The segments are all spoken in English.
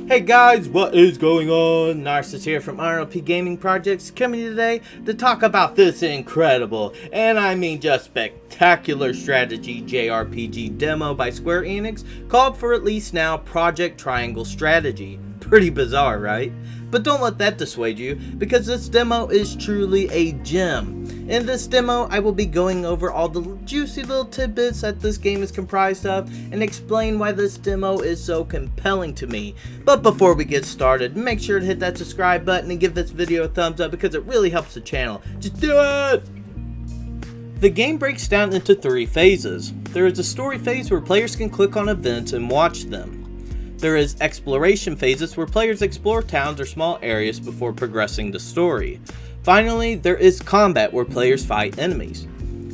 Hey guys, what is going on? Narcissus here from RLP Gaming Projects, coming today to talk about this incredible, and I mean just spectacular strategy JRPG demo by Square Enix called for at least now Project Triangle Strategy. Pretty bizarre, right? But don't let that dissuade you, because this demo is truly a gem. In this demo, I will be going over all the juicy little tidbits that this game is comprised of and explain why this demo is so compelling to me. But before we get started, make sure to hit that subscribe button and give this video a thumbs up because it really helps the channel. Just do it! The game breaks down into 3 phases. There is a story phase where players can click on events and watch them. There is exploration phases where players explore towns or small areas before progressing the story. Finally, there is combat where players fight enemies.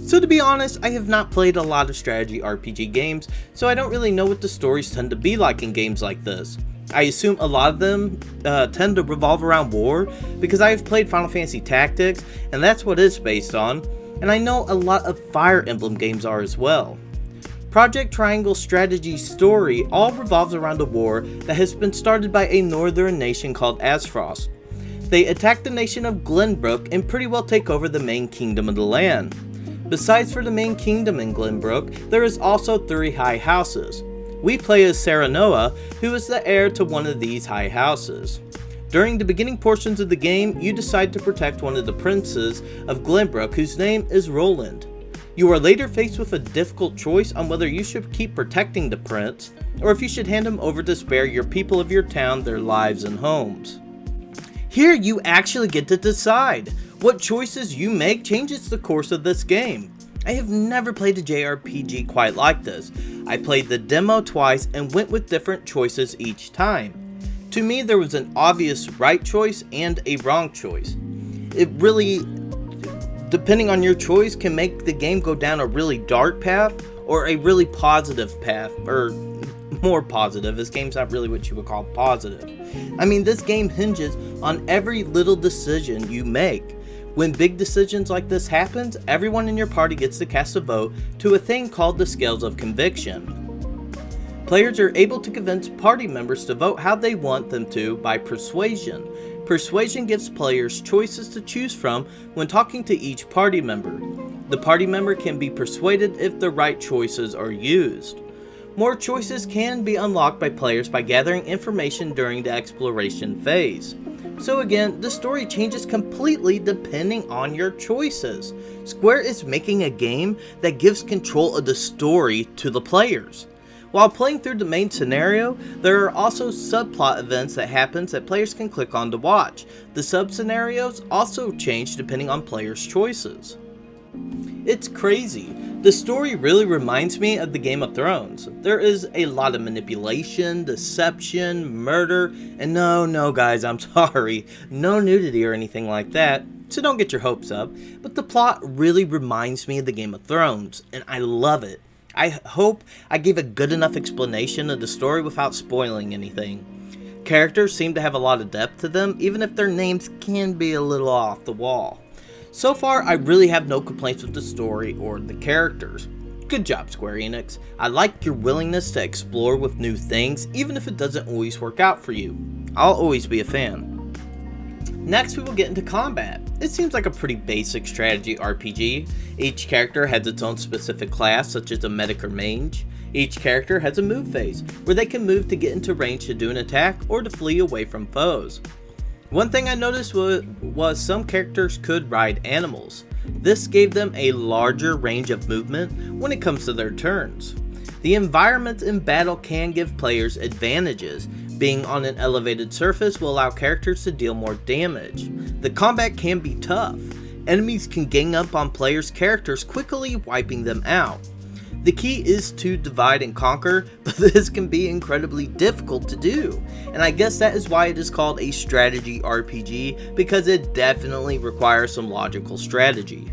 So to be honest, I have not played a lot of strategy RPG games, so I don't really know what the stories tend to be like in games like this. I assume a lot of them tend to revolve around war, because I have played Final Fantasy Tactics, and that's what it's based on, and I know a lot of Fire Emblem games are as well. Project Triangle Strategy story all revolves around a war that has been started by a northern nation called Asfrost. They attack the nation of Glenbrook and pretty well take over the main kingdom of the land. Besides for the main kingdom in Glenbrook, there is also 3 high houses. We play as Serenoa, who is the heir to one of these high houses. During the beginning portions of the game, you decide to protect one of the princes of Glenbrook, whose name is Roland. You are later faced with a difficult choice on whether you should keep protecting the prince, or if you should hand him over to spare your people of your town their lives and homes. Here you actually get to decide. What choices you make changes the course of this game. I have never played a JRPG quite like this. I played the demo twice and went with different choices each time. To me, there was an obvious right choice and a wrong choice. It really, depending on your choice, can make the game go down a really dark path or a really positive path, or more positive. This game's not really what you would call positive. I mean, this game hinges on every little decision you make. When big decisions like this happens, everyone in your party gets to cast a vote to a thing called the Scales of Conviction. Players are able to convince party members to vote how they want them to by persuasion. Persuasion gives players choices to choose from when talking to each party member. The party member can be persuaded if the right choices are used. More choices can be unlocked by players by gathering information during the exploration phase. So again, the story changes completely depending on your choices. Square is making a game that gives control of the story to the players. While playing through the main scenario, there are also subplot events that happen that players can click on to watch. The sub-scenarios also change depending on players' choices. It's crazy. The story really reminds me of the Game of Thrones. There is a lot of manipulation, deception, murder, and no guys, I'm sorry, no nudity or anything like that, so don't get your hopes up, but the plot really reminds me of the Game of Thrones, and I love it. I hope I gave a good enough explanation of the story without spoiling anything. Characters seem to have a lot of depth to them, even if their names can be a little off the wall. So far, I really have no complaints with the story or the characters. Good job, Square Enix. I like your willingness to explore with new things, even if it doesn't always work out for you. I'll always be a fan. Next, we will get into combat. It seems like a pretty basic strategy RPG. Each character has its own specific class, such as a medic or mage. Each character has a move phase, where they can move to get into range to do an attack or to flee away from foes. One thing I noticed was some characters could ride animals. This gave them a larger range of movement when it comes to their turns. The environment in battle can give players advantages. Being on an elevated surface will allow characters to deal more damage. The combat can be tough. Enemies can gang up on players' characters, quickly wiping them out. The key is to divide and conquer, but this can be incredibly difficult to do. And I guess that is why it is called a strategy RPG, because it definitely requires some logical strategy.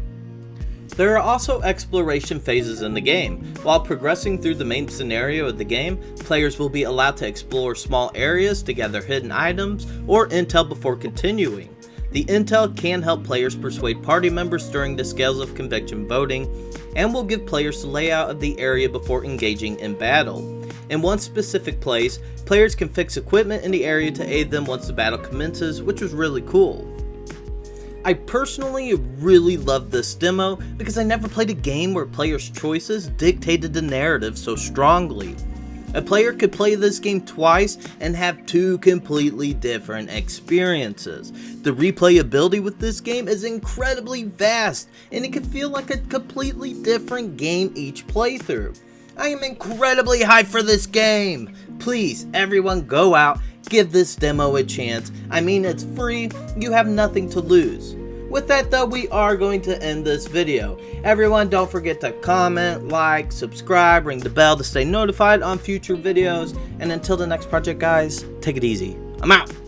There are also exploration phases in the game. While progressing through the main scenario of the game, players will be allowed to explore small areas to gather hidden items or intel before continuing. The intel can help players persuade party members during the Scales of Conviction voting, and will give players the layout of the area before engaging in battle. In one specific place, players can fix equipment in the area to aid them once the battle commences, which was really cool. I personally really loved this demo because I never played a game where players' choices dictated the narrative so strongly. A player could play this game twice and have two completely different experiences. The replayability with this game is incredibly vast, and it can feel like a completely different game each playthrough. I am incredibly hyped for this game! Please, everyone go out, give this demo a chance. I mean, it's free, you have nothing to lose. With that though, we are going to end this video. Everyone, don't forget to comment, like, subscribe, ring the bell to stay notified on future videos. And until the next project, guys, take it easy. I'm out!